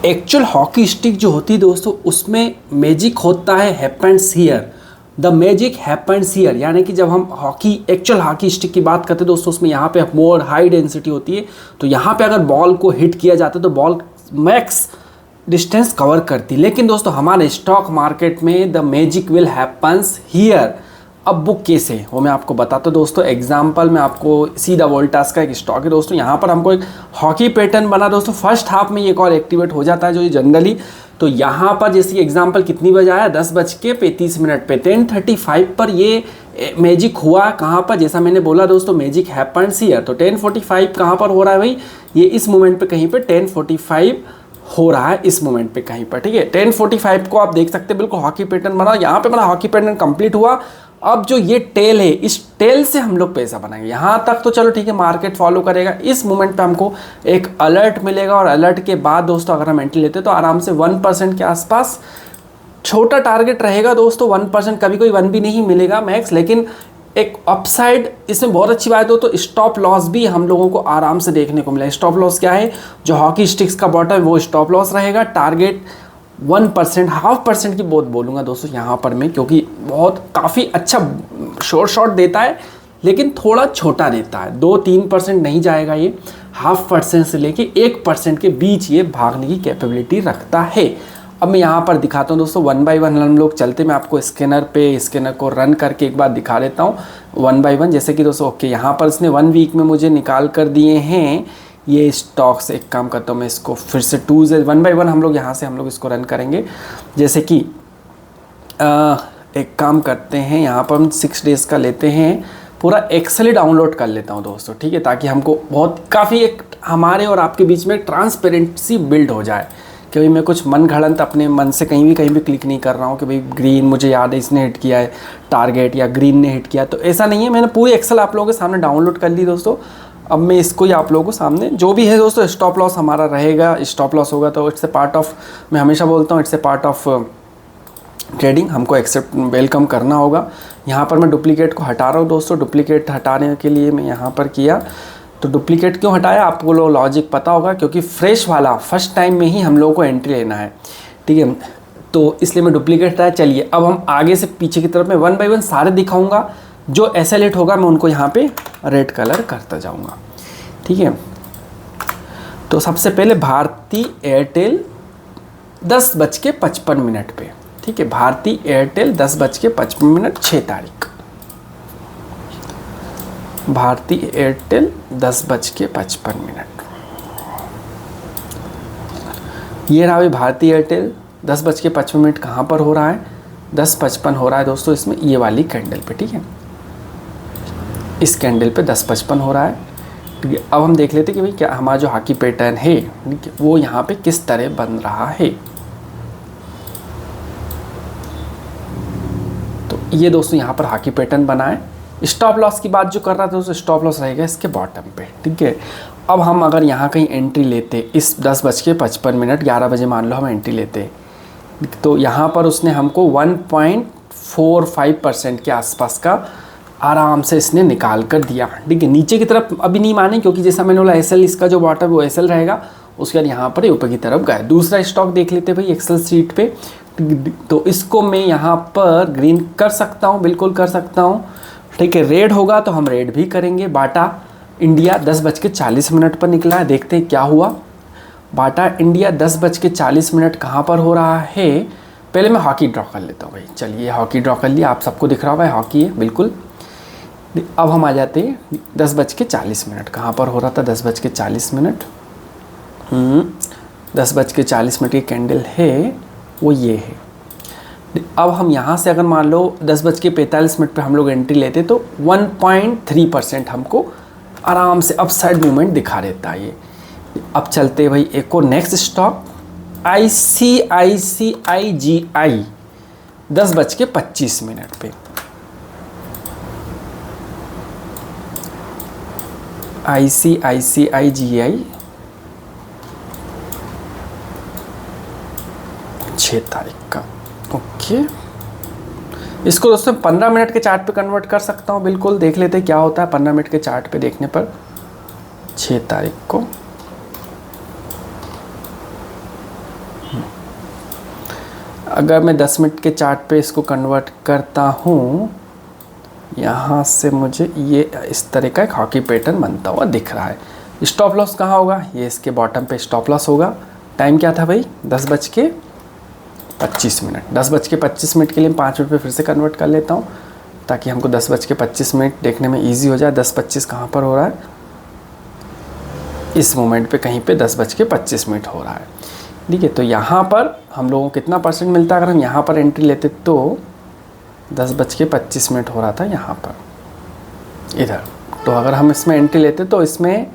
Actual hockey stick जो होती है दोस्तों, उसमें मैजिक होता है happens here, the magic happens here. यानी कि जब हम एक्चुअल हॉकी स्टिक की बात करते हैं दोस्तों, उसमें यहाँ पे मोर हाई डेंसिटी होती है, तो यहाँ पे अगर बॉल को हिट किया जाता है तो बॉल मैक्स डिस्टेंस कवर करती है। लेकिन दोस्तों हमारे स्टॉक मार्केट में the magic will happens here. अब वो कैसे, वो मैं आपको बताता हूँ दोस्तों। एग्जांपल में आपको सीधा वोल्टास का एक स्टॉक है दोस्तों, यहाँ पर हमको एक हॉकी पैटर्न बना दोस्तों। फर्स्ट हाफ में ये कॉल एक्टिवेट हो जाता है जो ये जनरली, तो यहाँ पर जैसे एग्जांपल कितनी बजे आया, 10:35 पे 10:35 पर ये मैजिक हुआ। कहाँ पर, जैसा मैंने बोला दोस्तों मैजिक हैपन्स हियर, तो 10:45 कहाँ पर हो रहा है भाई, ये इस मोमेंट पे कहीं पे 10:45 हो रहा है इस मोमेंट पे कहीं पर, ठीक है। 10:45 को आप देख सकते हैं, बिल्कुल हॉकी पैटर्न बना, यहाँ पे मेरा हॉकी पैटर्न कंप्लीट हुआ। अब जो ये टेल है, इस टेल से हम लोग पैसा बनाएंगे। यहाँ तक तो चलो ठीक है, मार्केट फॉलो करेगा। इस मोमेंट पे हमको एक अलर्ट मिलेगा, और अलर्ट के बाद दोस्तों अगर हम एंट्री लेते हैं तो आराम से 1% के आसपास छोटा टारगेट रहेगा दोस्तों। 1%, कभी कोई 1 भी नहीं मिलेगा मैक्स, लेकिन एक अपसाइड इसमें बहुत अच्छी बात हो तो स्टॉप लॉस भी हम लोगों को आराम से देखने को मिला। स्टॉप लॉस क्या है, जो हॉकी स्टिक्स का बॉटम है वो स्टॉप लॉस रहेगा। टारगेट 1%, 0.5% की बहुत बोलूँगा दोस्तों यहाँ पर मैं, क्योंकि बहुत काफ़ी अच्छा शॉर्ट देता है, लेकिन थोड़ा छोटा देता है। 2-3% नहीं जाएगा ये, 0.5% से लेके 1% के बीच ये भागने की कैपेबिलिटी रखता है। अब मैं यहाँ पर दिखाता हूँ दोस्तों, 1 बाय 1 हम लोग चलते, मैं आपको स्कैनर को रन करके एक बार दिखा देता हूँ 1 बाय 1। जैसे कि दोस्तों ओके, यहाँ पर इसने 1 वीक में मुझे निकाल कर दिए हैं ये स्टॉक्स। एक काम करता हूँ मैं इसको फिर से 1 बाय 1 हम लोग यहाँ से हम लोग इसको रन करेंगे। जैसे कि एक काम करते हैं, यहाँ पर हम 6 डेज़ का लेते हैं, पूरा एक्सेल ही डाउनलोड कर लेता हूँ दोस्तों, ठीक है, ताकि हमको बहुत काफ़ी एक हमारे और आपके बीच में ट्रांसपेरेंसी बिल्ड हो जाए। कि भाई मैं कुछ मन घड़ंत अपने मन से कहीं भी क्लिक नहीं कर रहा हूँ कि भाई ग्रीन मुझे याद है इसने हिट किया है टारगेट, या ग्रीन ने हिट किया, तो ऐसा नहीं है। मैंने पूरी एक्सेल आप लोगों के सामने डाउनलोड कर ली दोस्तों। अब मैं इसको ही आप लोगों को सामने जो भी है दोस्तों, स्टॉप लॉस हमारा रहेगा, स्टॉप लॉस होगा तो इट्स ए पार्ट ऑफ, मैं हमेशा बोलता हूँ it's a part of trading, हमको एक्सेप्ट वेलकम करना होगा। यहाँ पर मैं डुप्लीकेट को हटा रहा हूँ दोस्तों। डुप्लीकेट हटाने के लिए मैं यहाँ पर किया, तो डुप्लीकेट क्यों हटाया आपको लॉजिक पता होगा, क्योंकि फ्रेश वाला फर्स्ट टाइम में ही हम लोगों को एंट्री लेना है, ठीक है, तो इसलिए मैं डुप्लीकेट हटाया। चलिए अब हम आगे से पीछे की तरफ में 1 बाय 1 सारे दिखाऊंगा, जो एसेलेट होगा मैं उनको यहाँ पे रेड कलर करता जाऊँगा, ठीक है। तो सबसे पहले भारती एयरटेल 10:55 पे, ठीक है, भारती एयरटेल 10:55, 6 तारीख, भारती एयरटेल 10:55। ये रहा भाई भारती एयरटेल 10:55 कहाँ पर हो रहा है, 10:55 हो रहा है दोस्तों इसमें, ये वाली कैंडल पे, ठीक है, इस कैंडल पे 10:55 हो रहा है, ठीक है। अब हम देख लेते कि भाई क्या हमारा जो हॉकी पैटर्न है वो यहाँ पे किस तरह बन रहा है। तो ये दोस्तों यहाँ पर हॉकी पैटर्न बना है। स्टॉप लॉस की बात जो कर रहा था दोस्तों, स्टॉप लॉस रहेगा इसके बॉटम पे, ठीक है। अब हम अगर यहाँ कहीं एंट्री लेते इस 10:55, 11 बजे मान लो हम एंट्री लेते, तो यहाँ पर उसने हमको 1.45% के आसपास का आराम से इसने निकाल कर दिया, ठीक है। नीचे की तरफ अभी नहीं माने, क्योंकि जैसा मैंने बोला एसएल इसका जो बॉटम वो एसएल रहेगा, उसके बाद यहाँ पर ऊपर की तरफ गए। दूसरा स्टॉक देख लेते भाई एक्सेल शीट पे, तो इसको मैं यहाँ पर ग्रीन कर सकता हूँ, बिल्कुल कर सकता हूँ, ठीक है। रेड होगा तो हम रेड भी करेंगे। बाटा इंडिया 10:40 पर निकला है, देखते हैं क्या हुआ। बाटा इंडिया 10:40 कहाँ पर हो रहा है, पहले मैं हॉकी ड्रॉ कर लेता हूँ भाई। चलिए हॉकी ड्रॉ कर लिया, आप सबको दिख रहा होगा हॉकी है बिल्कुल। अब हम आ जाते हैं 10:40 कहाँ पर हो रहा था, 10:40, 10:40 की कैंडल है वो ये है। अब हम यहाँ से अगर मान लो 10:45 पे हम लोग एंट्री लेते तो 1.3% हमको आराम से अपसाइड मूवमेंट दिखा देता है ये। अब चलते भाई एक और नेक्स्ट स्टॉक ICICIGI 10:25 पे, ICICIGI 6 तारीख का, ओके। इसको दोस्तों 15 मिनट के चार्ट पे कन्वर्ट कर सकता हूँ, बिल्कुल देख लेते हैं क्या होता है 15 मिनट के चार्ट पे देखने पर। 6 तारीख को अगर मैं 10 मिनट के चार्ट पे इसको कन्वर्ट करता हूँ, यहाँ से मुझे ये इस तरह का एक हॉकी पैटर्न बनता हुआ दिख रहा है। स्टॉप लॉस कहाँ होगा, ये इसके बॉटम पे स्टॉप लॉस होगा। टाइम क्या था भाई, 10:25। 10:25 के लिए 5 मिनट पे फिर से कन्वर्ट कर लेता हूँ ताकि हमको 10:25 देखने में ईजी हो जाए। 10:25 कहाँ पर हो रहा है, इस मोमेंट पे कहीं पे 10:25 हो रहा है। ठीक है, तो यहाँ पर हम लोगों को कितना परसेंट मिलता है, अगर हम यहाँ पर एंट्री लेते तो 10:25 हो रहा था यहाँ पर इधर। तो अगर हम इसमें एंट्री लेते तो इसमें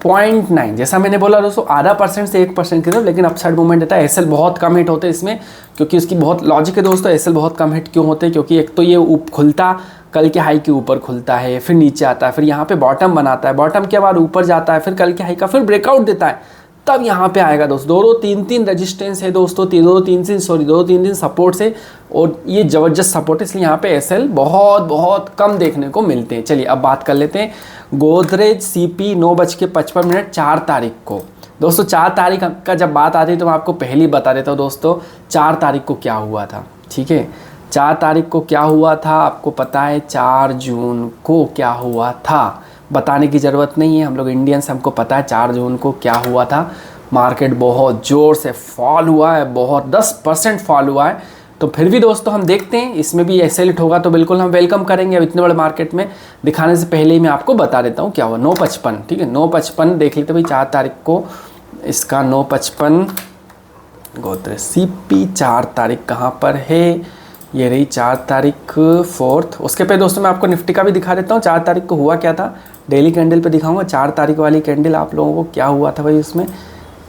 0.9, जैसा मैंने बोला दोस्तों, आधा % से 1% की तरफ, लेकिन अपसाइड मूवमेंट देता है। एसएल बहुत कम हिट होते हैं इसमें, क्योंकि उसकी बहुत लॉजिक है दोस्तों। एसएल बहुत कम हिट क्यों होते हैं, क्योंकि एक तो ये खुलता कल के हाई के ऊपर खुलता है, फिर नीचे आता है, फिर यहाँ पे बॉटम बनाता है, बॉटम के बाद ऊपर जाता है, फिर कल के हाई का फिर ब्रेकआउट देता है, तब यहाँ पे आएगा दोस्तों। दो तीन रेजिस्टेंस है दोस्तों, दो तीन सपोर्ट्स है, और ये ज़बरदस्त सपोर्ट है, इसलिए यहाँ पे एसएल बहुत कम देखने को मिलते हैं। चलिए अब बात कर लेते हैं गोदरेज सीपी 9:55 4 तारीख को। दोस्तों 4 तारीख का जब बात आती है तो मैं आपको पहले ही बता देता हूँ दोस्तों 4 तारीख को क्या हुआ था। ठीक है, 4 तारीख को क्या हुआ था आपको पता है, 4 जून को क्या हुआ था, बताने की ज़रूरत नहीं है, हम लोग इंडियंस, हमको पता है 4 जून को क्या हुआ था। मार्केट बहुत ज़ोर से फॉल हुआ है, बहुत 10% फॉल हुआ है। तो फिर भी दोस्तों हम देखते हैं इसमें भी एसएल हिट होगा तो बिल्कुल हम वेलकम करेंगे। अब इतने बड़े मार्केट में दिखाने से पहले ही मैं आपको बता देता हूँ क्या हुआ। 9:55, ठीक है, 9:55 देख लेते भाई 4 तारीख को इसका 9:55 गोदरेज सीपी 4 तारीख कहाँ पर है, ये रही 4 तारीख 4th। उसके पे दोस्तों मैं आपको निफ्टी का भी दिखा देता हूँ 4 तारीख को हुआ क्या था। डेली कैंडल पे दिखाऊंगा 4 तारीख वाली कैंडल आप लोगों को क्या हुआ था भाई उसमें।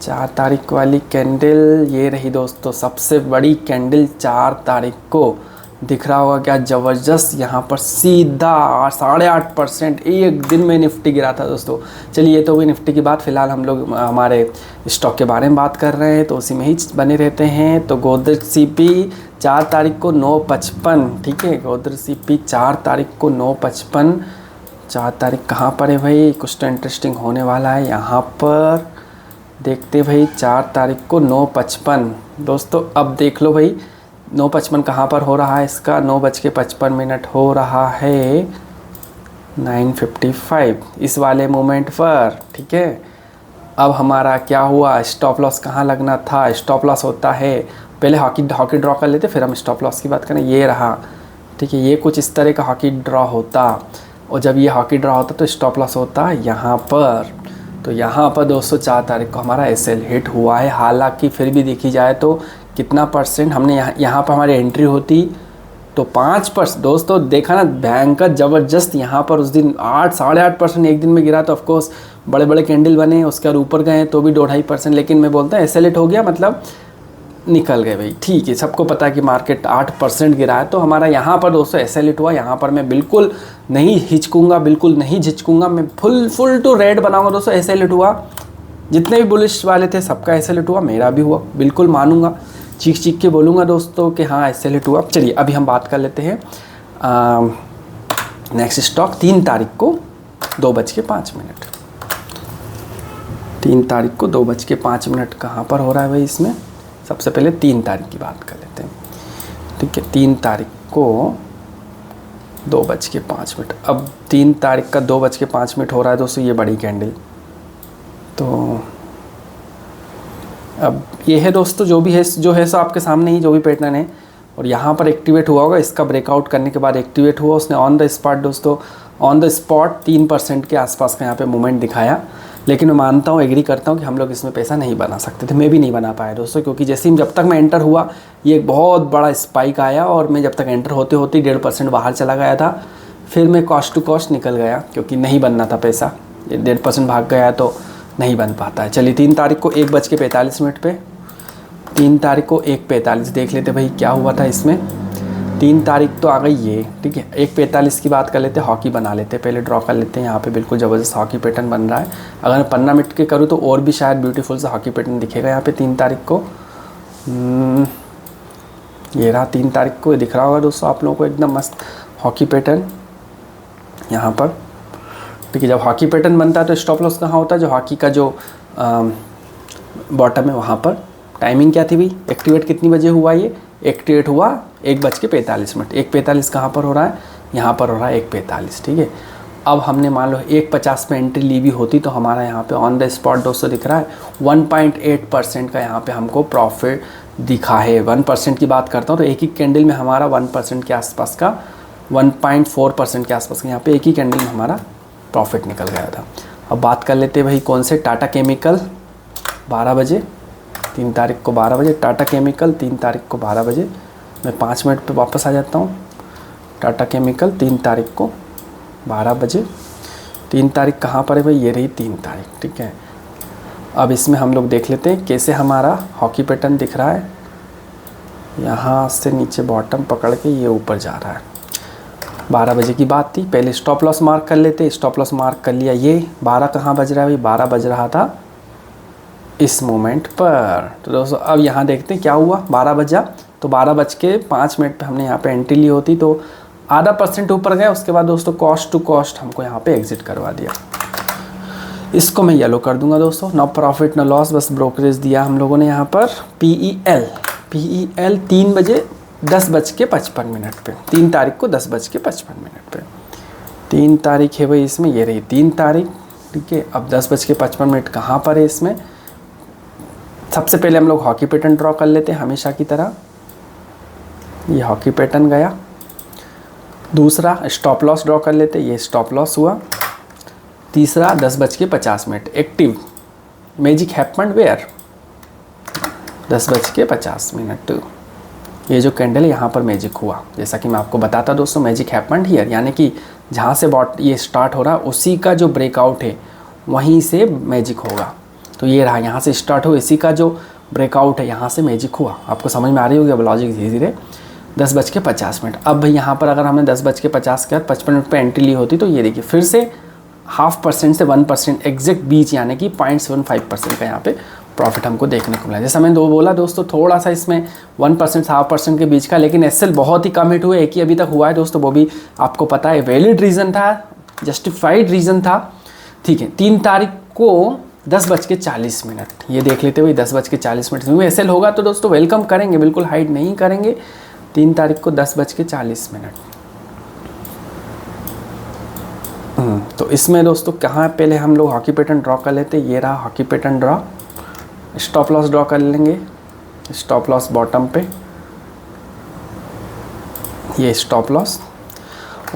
4 तारीख वाली कैंडल ये रही दोस्तों, सबसे बड़ी कैंडल 4 तारीख को दिख रहा होगा क्या, ज़बरदस्त यहाँ पर सीधा 8.5% एक दिन में निफ्टी गिरा था दोस्तों। चलिए ये तो हुई निफ्टी की बात, फिलहाल हम लोग हमारे स्टॉक के बारे में बात कर रहे हैं तो उसी में ही बने रहते हैं। तो गोदरेज सीपी 4 तारीख को 9:55, ठीक है, गोदरेज सीपी 4 तारीख को 9:55। 4 तारीख कहाँ पर है भाई, कुछ तो इंटरेस्टिंग होने वाला है यहाँ पर, देखते भाई 4 तारीख को 9:55 दोस्तों। अब देख लो भाई 9:55 कहाँ पर हो रहा है, इसका 9:55 हो रहा है 9:55 इस वाले मोमेंट पर। ठीक है, अब हमारा क्या हुआ, स्टॉप लॉस कहाँ लगना था। स्टॉप लॉस होता है, पहले हॉकी ड्रॉ कर लेते फिर हम स्टॉप लॉस की बात करें। ये रहा, ठीक है, ये कुछ इस तरह का हॉकी ड्रॉ होता, और जब ये हॉकी ड्रॉ होता तो स्टॉप लॉस होता यहाँ पर। तो यहाँ पर दोस्तों 4 तारीख को हमारा एसएल हिट हुआ है। हालांकि फिर भी देखी जाए तो कितना परसेंट हमने यहाँ पर हमारी एंट्री होती तो 5% दोस्तों, देखा ना भयंकर ज़बरदस्त यहाँ पर उस दिन 8-8.5% एक दिन में गिरा। तो ऑफकोर्स बड़े बड़े कैंडल बने, उसके बाद ऊपर गए तो भी 2-2.5%, लेकिन मैं बोलता हूँ एसएल हिट हो गया मतलब निकल गए भाई। ठीक है, सबको पता है कि मार्केट 8% गिरा है, तो हमारा यहाँ पर दोस्तों एसएल हिट हुआ। यहाँ पर मैं बिल्कुल नहीं हिचकूँगा, बिल्कुल नहीं झिझकूँगा, मैं फुल टू रेड बनाऊँगा दोस्तों। एसएल हिट हुआ, जितने भी बुलिश वाले थे सबका एसएल हिट हुआ, मेरा भी हुआ, बिल्कुल मानूंगा, चीख के बोलूँगा दोस्तों कि हाँ एसएल हिट हुआ। चलिए अभी हम बात कर लेते हैं नेक्स्ट स्टॉक 3 तारीख को 2:05। 3 तारीख को 2:05 कहाँ पर हो रहा है भाई इसमें। सबसे पहले 3 तारीख की बात कर लेते हैं, ठीक है। 3 तारीख को 2:05। अब 3 तारीख का 2:05 हो रहा है दोस्तों, ये बड़ी कैंडल। तो अब ये है दोस्तों, जो भी है जो है सो आपके सामने ही, जो भी पैटर्न है, और यहाँ पर एक्टिवेट हुआ होगा। इसका ब्रेकआउट करने के बाद एक्टिवेट हुआ, उसने ऑन द स्पॉट दोस्तों, ऑन द स्पॉट 3% के आसपास का यहाँ पे मूवमेंट दिखाया। लेकिन मैं मानता हूँ, एग्री करता हूँ कि हम लोग इसमें पैसा नहीं बना सकते थे, मैं भी नहीं बना पाया दोस्तों, क्योंकि जैसे ही जब तक मैं एंटर हुआ ये एक बहुत बड़ा स्पाइक आया, और मैं जब तक एंटर होते होते 1.5% बाहर चला गया था। फिर मैं कॉस्ट टू कॉस्ट निकल गया, क्योंकि नहीं बनना था पैसा, 1.5% भाग गया तो नहीं बन पाता है। चलिए 3 तारीख को 1:45 पे, 3 तारीख को 1:45 देख लेते भाई क्या हुआ था इसमें। 3 तारीख तो आ गई ये, ठीक है। 1:45 की बात कर लेते, हॉकी बना लेते, पहले ड्रॉ कर लेते हैं। यहाँ पे बिल्कुल ज़बरदस्त हॉकी पैटर्न बन रहा है। अगर मैं 15 मिनट के करूँ तो और भी शायद ब्यूटीफुल सा हॉकी पैटर्न दिखेगा यहाँ पे 3 तारीख को। ये रहा 3 तारीख को, दिख रहा होगा दोस्तों आप लोगों को एकदम मस्त हॉकी पैटर्न यहाँ पर, ठीक है। जब हॉकी पैटर्न बनता है तो स्टॉप लॉस कहाँ होता है, जो हॉकी का जो बॉटम है वहाँ पर। टाइमिंग क्या थी भाई, एक्टिवेट कितनी बजे हुआ ये, एक ट्रेड हुआ 1:45, 1:45 कहाँ पर हो रहा है, यहाँ पर हो रहा है 1:45, ठीक है। अब हमने मान लो 1:50 पे एंट्री ली भी होती तो हमारा यहाँ पे ऑन द स्पॉट दोस्तों दिख रहा है 1.8% का यहाँ पे हमको प्रॉफिट दिखा है। 1% की बात करता हूँ तो एक ही कैंडल में हमारा 1% के आसपास का 1.4% के आसपास का यहाँ पे एक ही कैंडल में हमारा प्रॉफिट निकल गया था। अब बात कर लेते हैं भाई कौन से, टाटा केमिकल 12 बजे, 3 तारीख को 12 बजे, टाटा केमिकल 3 तारीख को 12 बजे। मैं 5 मिनट पे वापस आ जाता हूँ। टाटा केमिकल 3 तारीख को 12 बजे, 3 तारीख कहाँ पर है भाई, ये रही 3 तारीख, ठीक है। अब इसमें हम लोग देख लेते हैं कैसे हमारा हॉकी पैटर्न दिख रहा है। यहाँ से नीचे बॉटम पकड़ के ये ऊपर जा रहा है। 12 बजे की बात थी, पहले स्टॉप लॉस मार्क कर लेते, स्टॉप लॉस मार्क कर लिया। ये 12 कहाँ बज रहा है भाई, 12 बज रहा था इस मोमेंट पर। तो दोस्तों अब यहाँ देखते हैं क्या हुआ, 12 बजा तो 12:05 पे हमने यहाँ पे एंट्री ली होती तो आधा % ऊपर गया। उसके बाद दोस्तों कॉस्ट टू कॉस्ट हमको यहाँ पे एग्जिट करवा दिया। इसको मैं येलो कर दूंगा दोस्तों, नो प्रॉफिट नो लॉस, बस ब्रोकरेज दिया हम लोगों ने यहाँ पर। PEL 3 बजे 10:55 पे, 3 तारीख को 10:55 पे, 3 तारीख है भाई इसमें, ये रही 3 तारीख, ठीक है। अब 10:55 कहाँ पर है इसमें, सबसे पहले हम लोग हॉकी पैटर्न ड्रॉ कर लेते हैं हमेशा की तरह। ये हॉकी पैटर्न गया। दूसरा स्टॉप लॉस ड्रॉ कर लेते, ये स्टॉप लॉस हुआ। तीसरा 10:50 एक्टिव मैजिक हैपेंड वेयर 10:50। ये जो कैंडल है यहाँ पर मैजिक हुआ, जैसा कि मैं आपको बताता दोस्तों, मैजिक हैपेंड हियर, यानी कि जहाँ से ये स्टार्ट हो रहा है उसी का जो ब्रेकआउट है वहीं से मैजिक होगा। तो ये रहा, यहाँ से स्टार्ट हो, इसी का जो ब्रेकआउट है यहाँ से मैजिक हुआ। आपको समझ में आ रही होगी अब लॉजिक धीरे धीरे। 10:50। अब भाई यहाँ पर अगर हमने 10:50 के बाद 55 मिनट पे एंट्री ली होती तो ये देखिए फिर से 0.5% से 1% एग्जैक्ट बीच, यानी कि 0.75% का यहाँ पे प्रॉफिट हमको देखने को मिला। जैसा मैंने बोला दोस्तों, थोड़ा सा इसमें 1% से 0.5% के बीच का, लेकिन एसएल बहुत ही कम हिट हुए, एक ही अभी तक हुआ है दोस्तों, वो भी आपको पता है वैलिड रीज़न था, जस्टिफाइड रीज़न था, ठीक है। 3 तारीख को 10:40, ये देख लेते हुए 10:40 में एसएल होगा तो दोस्तों वेलकम करेंगे, बिल्कुल हाइड नहीं करेंगे। 3 तारीख को 10:40। तो इसमें दोस्तों कहाँ पहले हम लोग हॉकी पैटर्न ड्रॉ कर लेते, ये रहा hockey pattern draw. Stop loss draw कर लेंगे, स्टॉप लॉस बॉटम पे, ये स्टॉप लॉस।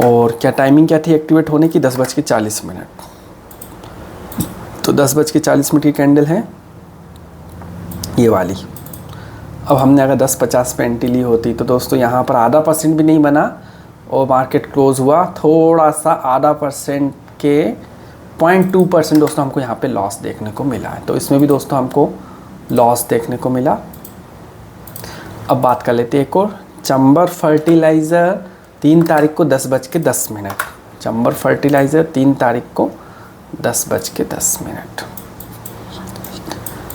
और क्या टाइमिंग क्या थी एक्टिवेट होने की, 10:40। तो 10:40 की कैंडल है ये वाली। अब हमने अगर 10:50 पे एंट्री ली होती तो दोस्तों यहाँ पर 0.5% भी नहीं बना और मार्केट क्लोज हुआ थोड़ा सा 0.5% के 0.2% दोस्तों हमको यहाँ पे लॉस देखने को मिला है। तो इसमें भी दोस्तों हमको लॉस देखने को मिला। अब बात कर लेते हैं एक और, चंबर फर्टिलाइज़र 3 तारीख को 10:10। चंबर फर्टिलाइज़र 3 तारीख को 10:10।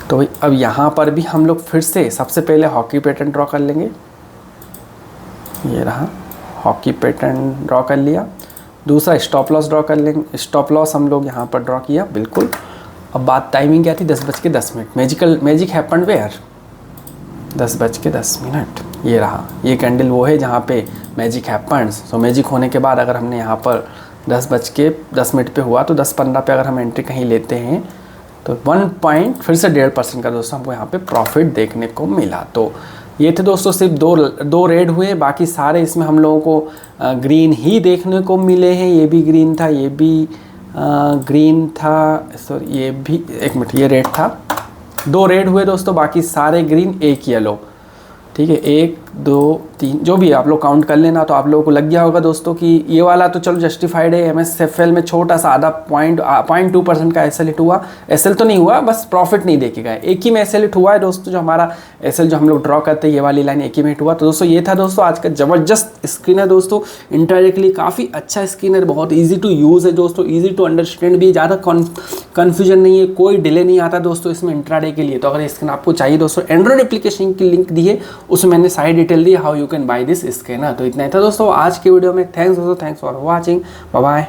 तो अब यहाँ पर भी हम लोग फिर से सबसे पहले हॉकी पैटर्न ड्रॉ कर लेंगे, ये रहा हॉकी पैटर्न ड्रॉ कर लिया। दूसरा स्टॉप लॉस ड्रॉ कर लेंगे, स्टॉप लॉस हम लोग यहाँ पर ड्रॉ किया, बिल्कुल। अब बात टाइमिंग क्या थी, 10:10। Magic happened where 10:10। ये रहा, ये कैंडल वो है जहाँ पे मैजिक हैपेंड्स। तो मैजिक होने के बाद अगर हमने यहाँ पर 10:10 पे हुआ तो 10:15 पे अगर हम एंट्री कहीं लेते हैं तो 1 फिर से 1.5% का दोस्तों हमको यहाँ पे प्रॉफिट देखने को मिला। तो ये थे दोस्तों सिर्फ दो रेड हुए, बाकी सारे इसमें हम लोगों को ग्रीन ही देखने को मिले हैं। ये भी ग्रीन था, ये भी ग्रीन था, सॉरी ये भी, एक मिनट, ये रेड था। 2 रेड हुए दोस्तों, बाकी सारे ग्रीन, 1 येलो, ठीक है। 1 2 3 जो भी आप लोग काउंट कर लेना तो आप लोगों को लग गया होगा दोस्तों कि ये वाला तो चलो जस्टिफाइड है। MSFL में छोटा सा आधा 0.2% का एसएल हिट हुआ, एसएल तो नहीं हुआ, बस प्रॉफिट नहीं देखे गए। एक ही में एसएल हिट हुआ है दोस्तों, जो हमारा एसएल जो हम लोग ड्रॉ करते हैं ये वाली लाइन एक ही में हिट हुआ। तो दोस्तों ये था दोस्तों आज का ज़बरदस्त स्क्रीन है दोस्तों, इंटरनेटली काफ़ी अच्छा स्क्रीन है, बहुत ईजी टू यूज़ है दोस्तों, ईजी टू अंडरस्टैंड भी, ज़्यादा कन्फ्यूजन नहीं है, कोई डिले नहीं आता दोस्तों इसमें इंट्राडे के लिए। तो अगर स्क्रीन आपको चाहिए दोस्तों, एंड्रॉइड एप्लीकेशन की लिंक दी है, उसमें मैंने सारी detail the how you can by this scanner. तो इतना ही था दोस्तों आज के वीडियो में। थैंक्स दोस्तों, thanks for watching, bye bye.